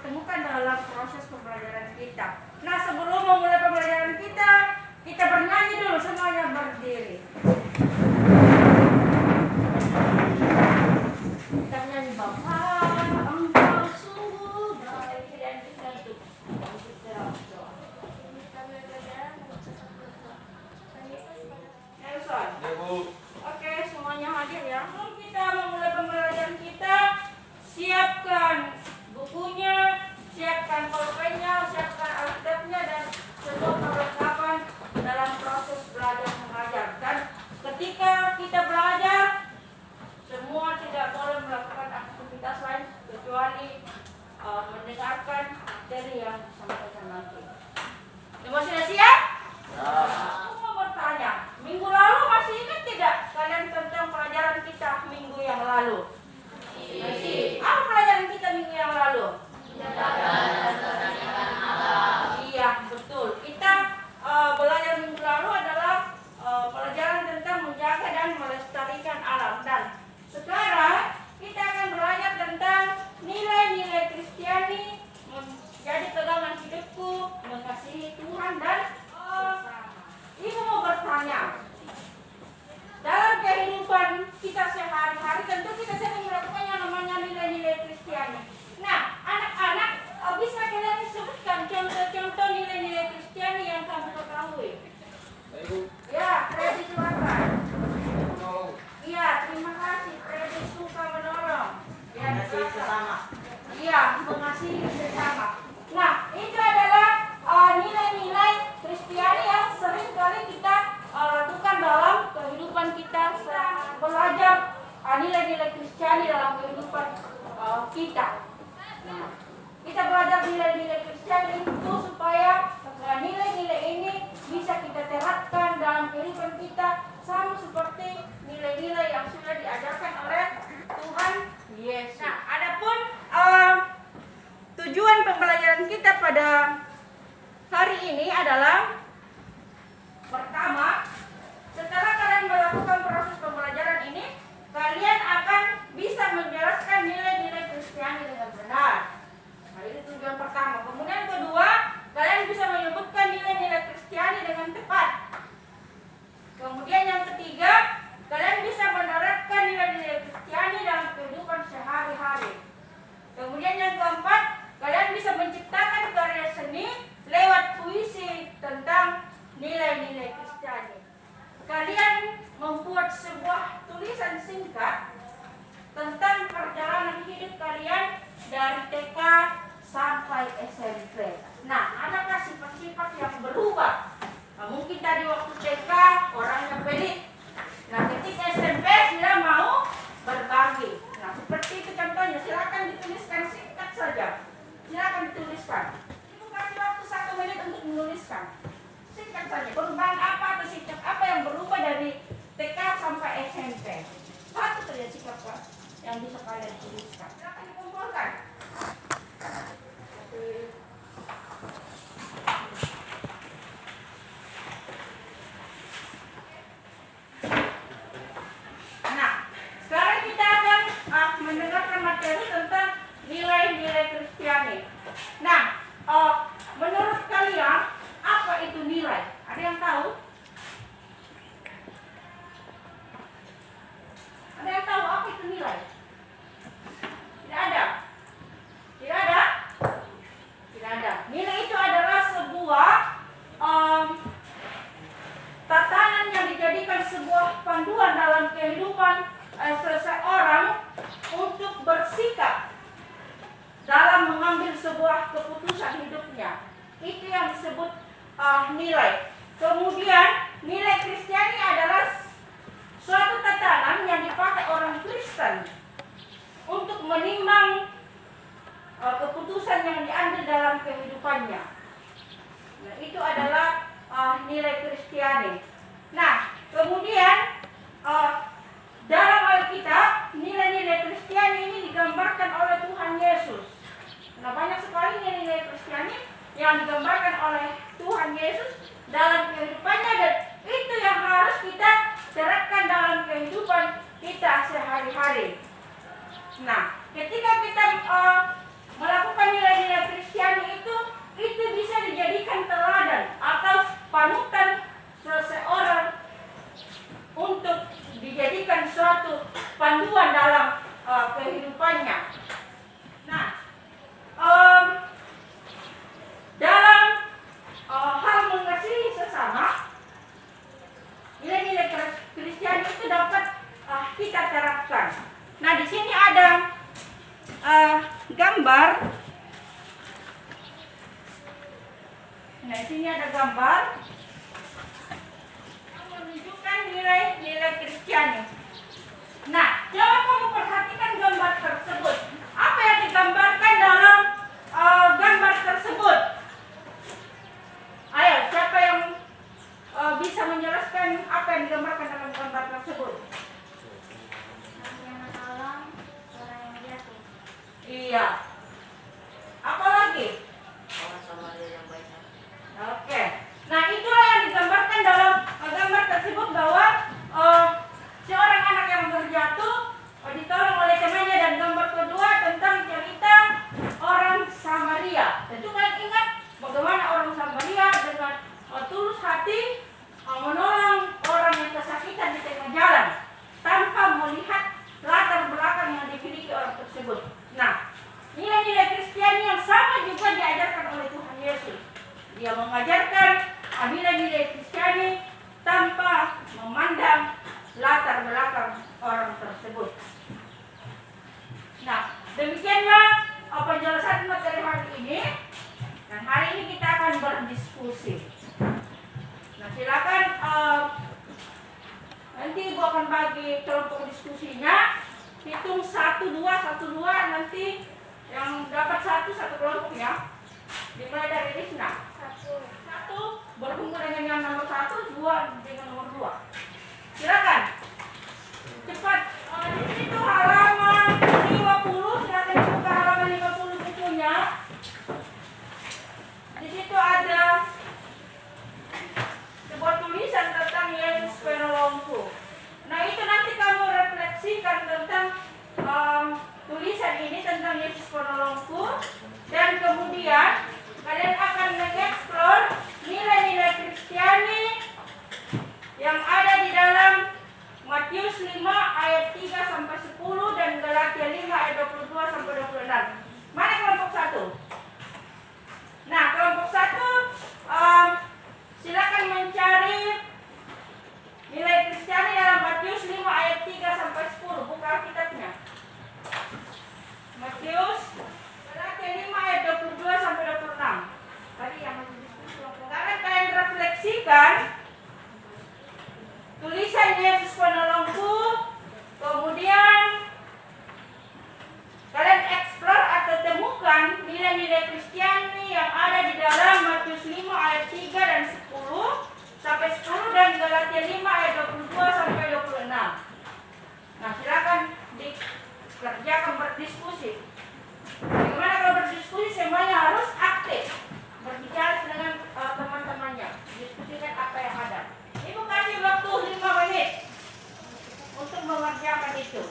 temukan dalam proses pembelajaran kita. Nah, sebelum memulai pembelajaran kita bernyanyi dulu, semuanya berdiri. Kita menyanyi Bapa, Engkau sungguh baik, dan kita tutup. Nelson. Oke, semuanya hadir ya. Sebelum kita memulai pembelajaran kita, siapkan bukunya, siapkan pulpennya, siapkan alkitabnya dan semua perlengkapan dalam proses belajar mengajar. Dan ketika kita belajar, semua tidak boleh melakukan aktivitas lain kecuali mendengarkan materi yang disampaikan nanti. Semua sudah siap? Aku mau bertanya, minggu lalu masih ingat tidak kalian tentang pelajaran kita minggu yang lalu? Masih. Apa pelajaran kita minggu yang lalu? Iya, betul. Kita belajar minggu lalu adalah pelajaran tentang menjaga dan melestarikan alam. Dan sekarang kita akan belajar tentang nilai-nilai Kristiani, menjadi pegangan hidupku, mengasihi Tuhan dan Ibu mau bertanya, dalam kehidupan kita sehari-hari tentu kita sering melakukan yang namanya nilai-nilai Kristiani. Nah, anak-anak, bisa kalian sebutkan contoh-contoh nilai-nilai Kristiani yang kamu ketahui? Ya, Freddy silakan. Iya, terima kasih. Freddy suka menolong. Ya, mengasihi sesama. Iya, mengasihi sesama. Nah, itu adalah nilai-nilai Kristiani yang sering kali kita lakukan dalam kehidupan kita, belajar nilai-nilai Kristiani dalam kehidupan kita. Nah, kita belajar nilai-nilai Kristiani itu supaya nilai-nilai ini bisa kita terapkan dalam kehidupan kita sama seperti nilai-nilai yang sudah diajarkan oleh Tuhan Yesus. Nah, adapun tujuan pembelajaran kita pada hari ini adalah pertama, setelah kalian melakukan proses pembelajaran ini, kalian akan bisa menjelaskan nilai-nilai Kristiani dengan benar. Nah, itu tujuan pertama. Kemudian kedua, kalian bisa menyebutkan nilai-nilai Kristiani dengan tepat. Kemudian yang ketiga, kalian bisa menerapkan nilai-nilai Kristiani dalam kehidupan sehari-hari. Kemudian yang keempat, kalian bisa menciptakan karya seni lewat puisi tentang nilai-nilai Kristiani. Kalian membuat sebuah tulisan singkat tentang perjalanan hidup kalian dari TK sampai SMP. Nah, adakah sifat-sifat yang berubah? Nah, mungkin tadi waktu TK orangnya pelit. Nah, ketika SMP sudah mau berbagi. Nah, seperti itu contohnya. Silakan dituliskan singkat saja. Silakan dituliskan. Ibu kasih waktu 1 menit untuk menuliskan. Singkat saja. Perubahan apa atau sikap apa yang berubah dari TK sampai SMP? Satu saja sikap yang bisa kalian tuliskan. Silakan dikumpulkan. Nah, sekarang kita akan mendengarkan materi tentang nilai-nilai Kristiani. Nah, menurut kalian apa itu nilai? Ada yang tahu? Ada yang tahu apa itu nilai? Tidak ada? Tidak ada? Tidak ada. Nilai itu adalah sebuah tatanan yang dijadikan sebuah panduan dalam kehidupan seseorang untuk bersikap dalam mengambil sebuah keputusan hidupnya. Itu yang disebut nilai. Kemudian nilai Kristiani adalah suatu tatanan yang dipakai orang Kristen untuk menimbang keputusan yang diambil dalam kehidupannya. Nah, itu adalah nilai Kristiani. Nah, kemudian dalam Alkitab nilai-nilai Kristiani ini digambarkan oleh Tuhan Yesus. Nah, banyak sekali nilai-nilai Kristiani yang digambarkan oleh Tuhan Yesus dalam kehidupannya, dan itu yang harus kita terapkan dalam kehidupan kita sehari-hari. Nah, ketika kita melakukan nilai-nilai Di sini ada gambar yang menunjukkan nilai-nilai Kristiani. Nah, coba kamu perhatikan gambar tersebut. Apa yang digambarkan dalam gambar tersebut? Ayo, siapa yang bisa menjelaskan apa yang digambarkan dalam gambar tersebut? Iya. Apa lagi? Orang Samaria yang baik. Oke. Nah, itulah yang digambarkan dalam gambar tersebut, bahwa seorang anak yang terjatuh ditolong oleh temannya, dan gambar kedua tentang cerita orang Samaria. Tentu kalian ingat bagaimana orang Samaria dengan tulus hati menolong orang yang kesakitan di tengah jalan tanpa melihat latar belakang yang dimiliki orang tersebut. Nah, nilai-nilai Kristiani yang sama juga diajarkan oleh Tuhan Yesus. Dia mengajarkan nilai-nilai Kristiani tanpa memandang latar belakang orang tersebut. Nah, demikianlah penjelasan materi hari ini. Dan hari ini kita akan berdiskusi. Nah, silakan nanti Ibu akan bagi kelompok diskusinya. Hitung 1, 2, 1, 2. Nanti yang dapat satu kelompok ya. Dimulai dari Risna. 1 berhubungan dengan yang nomor 1, 2 dengan nomor 2. Silakan. Cepat. Di situ halaman 50. Silakan buka halaman 50 bukunya. Di situ ada sebuah tulisan tentang Yesus penolongku. Nah, itu nanti kamu refleksikan tentang tulisan ini tentang Yesus penolongku, dan kemudian kalian akan mengeksplor nilai-nilai Kristiani yang ada di dalam Matius 5 ayat 3 sampai 10 dan Galatia 5 ayat 22 sampai 26. Mana kelompok 1? Nah, kelompok 1 silakan mencari nilai Kristiani dalam Matius 5 ayat 3 sampai 10. Buka Alkitabnya. Matius Galatia 5 ayat 22 sampai 26. Tadi yang sekarang kalian refleksikan tulisan Yesus penolongku, kemudian kalian eksplor atau temukan nilai-nilai Kristiani yang ada di dalam Matius 5 ayat 3 dan 10 sampai 10 dan Galatia 5 ayat 22 sampai 26. Nah, silakan dikerjakan berdiskusi. Bagaimana kalau berdiskusi? Semuanya harus aktif, berbicara dengan teman-temannya, diskusikan apa yang ada. Ibu kasih waktu 5 menit untuk mengerjakan itu.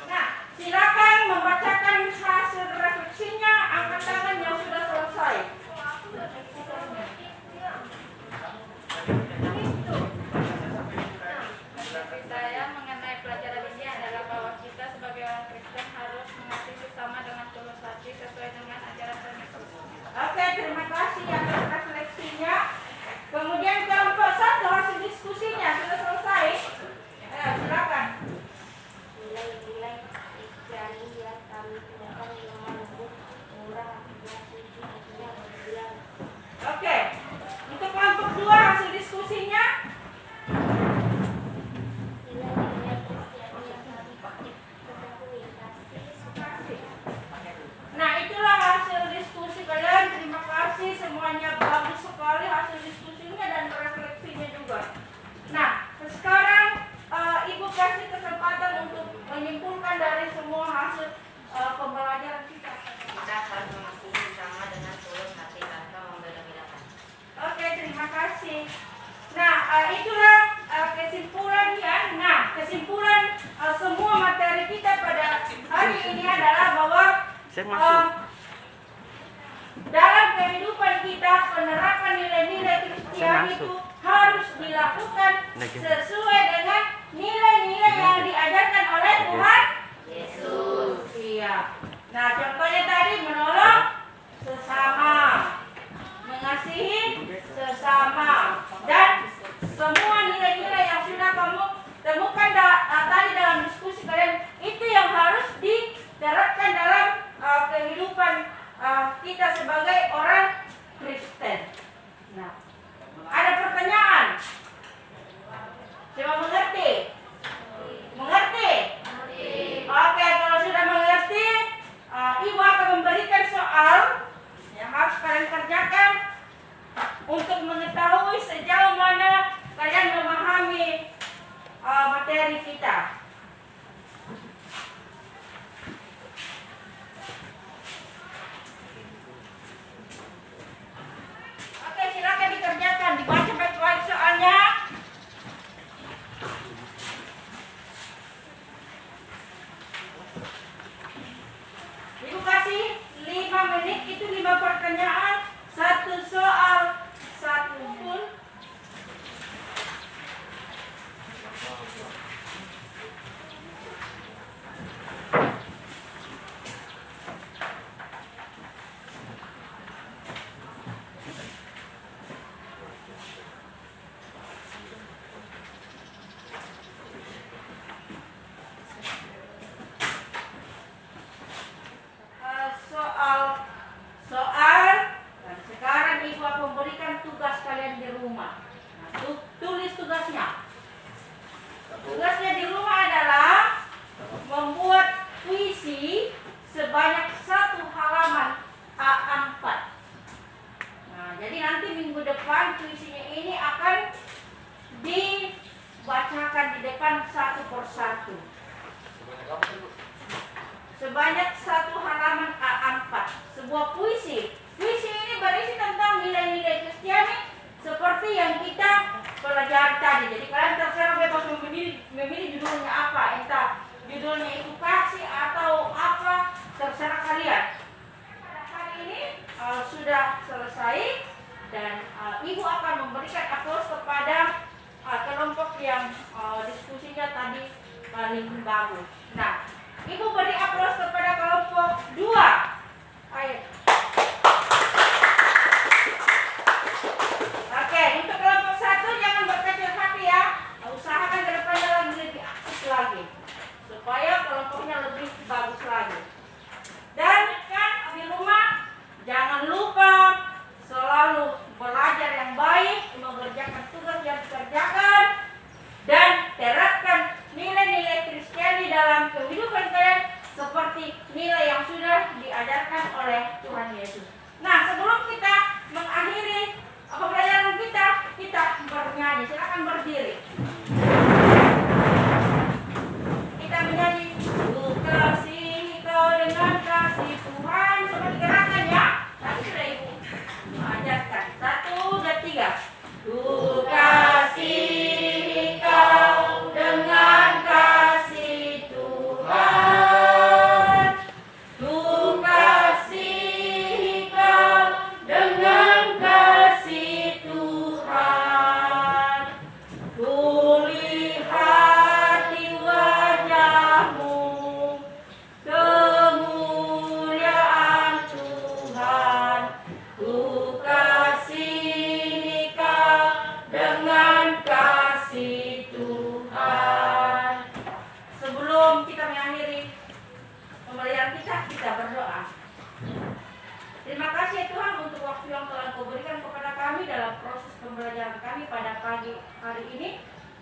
Nah, silakan membacakan hasil refleksinya, angkat tangan yang sudah selesai. Saya mengenai pelajaran ini adalah bahwa kita sebagai orang Kristen harus mengasihi sesama dengan tulus hati sesuai dengan ajaran Tuhan. Oke, terima kasih atas refleksinya. Kemudian kelompok 1 hasil diskusinya sudah selesai. Silakan. Nilai-nilai Kristiani yang kami temukan lemah lembut, murah, hati, jujur, berdiam. Oke. Untuk kelompok 2 hasil diskusinya. Nilai-nilai Kristiani yang kami ketahui, kasih, sukacita. Nah, itulah hasil diskusi kalian. Terima kasih, semuanya bagus sekali hasil diskusinya dan refleksinya juga. Nah, sekarang Ibu kasih kesempatan untuk menyimpulkan dari semua hasil pembelajaran kita. Kita harus mengasihi sama dengan tulus hati tanpa membeda-bedakan. Oke, terima kasih. Nah, itulah kesimpulannya. Nah, kesimpulan semua materi kita pada hari ini adalah bahwa dalam kehidupan kita penerapan nilai-nilai Kristiani itu harus dilakukan sesuai dengan nilai-nilai yang diajarkan oleh Tuhan Yesus. Iya. Nah, contohnya tadi menolong sesama, mengasihi sesama, dan semua nilai-nilai yang sudah kamu temukan tadi dalam diskusi kalian, itu yang harus diterapkan dalam kehidupan kita sebagai orang Kristen. Nah, ada pertanyaan? Siapa mengerti? Mengerti? Oke, kalau sudah mengerti, Ibu akan memberikan soal yang harus kalian kerjakan untuk mengetahui sejauh mana kalian memahami materi kita. Oke, silakan dikerjakan, dibaca baik-baik soalnya. Ibu kasih 5 menit, itu 5 pertanyaan, 1 soal, 1 full. Soal dan sekarang Ibu akan memberikan tugas kalian di rumah. Nah, tulis tugasnya. Tugasnya di rumah adalah membuat puisi sebanyak 1 halaman A4. Nah, jadi nanti minggu depan puisinya ini akan dibacakan di depan satu persatu. Sebanyak 1 halaman A4, sebuah puisi. Puisi ini berisi tentang nilai-nilai Kristiani seperti yang kita pelajari tadi. Jadi kalian terserah bebas memilih judulnya apa, entah judulnya itu kasih atau apa, terserah kalian. Pada hari ini sudah selesai dan Ibu akan memberikan aplaus kepada kelompok yang diskusinya tadi paling bagus. Nah, Ibu beri aplaus kepada kelompok 2. Ayo. Oke, untuk kelompok 1 jangan berkecil hati ya. Usahakan ke depannya lebih aktif lagi supaya kelompoknya lebih bagus lagi. Dan kan di rumah jangan lupa selalu belajar yang baik, mengerjakan tugas yang dikerjakan, dan terapkan nilai-nilai Kristiani dalam kehidupan kalian seperti nilai yang sudah diajarkan oleh Tuhan Yesus. Nah, sebelum kita mengakhiri pembelajaran kita bernyanyi. Silakan berdiri. Kita menyanyi, ku kasihi kau dengan kasih Tuhan. Coba digerakkan ya. Tadi sudah Ibu ajarkan. 1, 2, 3. Ku kasihi kau dengan kasih Tuhan. Ku kasihi kau dengan kasih Tuhan. Ku lihat di wajahmu kemuliaan Tuhan. Ku kasihi kau dengan kasih Tuhan. Sebelum kita mengakhiri pembelajaran kita berdoa. Terima kasih ya Tuhan untuk waktu yang telah Kau berikan kepada kami dalam proses pembelajaran kami pada pagi hari ini.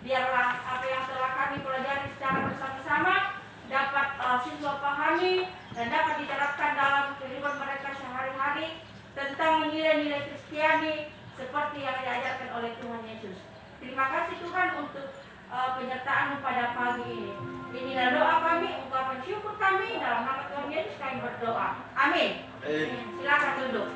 Biarlah apa yang telah kami pelajari secara bersama-sama dapat siswa pahami dan dapat diterapkan dalam kehidupan mereka sehari-hari tentang nilai-nilai Kristiani seperti yang diajarkan oleh Tuhan Yesus. Terima kasih Tuhan untuk penyertaan pada pagi ini. Inilah doa kami, ungkapan syukur kami dalam nama Tuhan Yesus kami berdoa. Amin. Silakan duduk.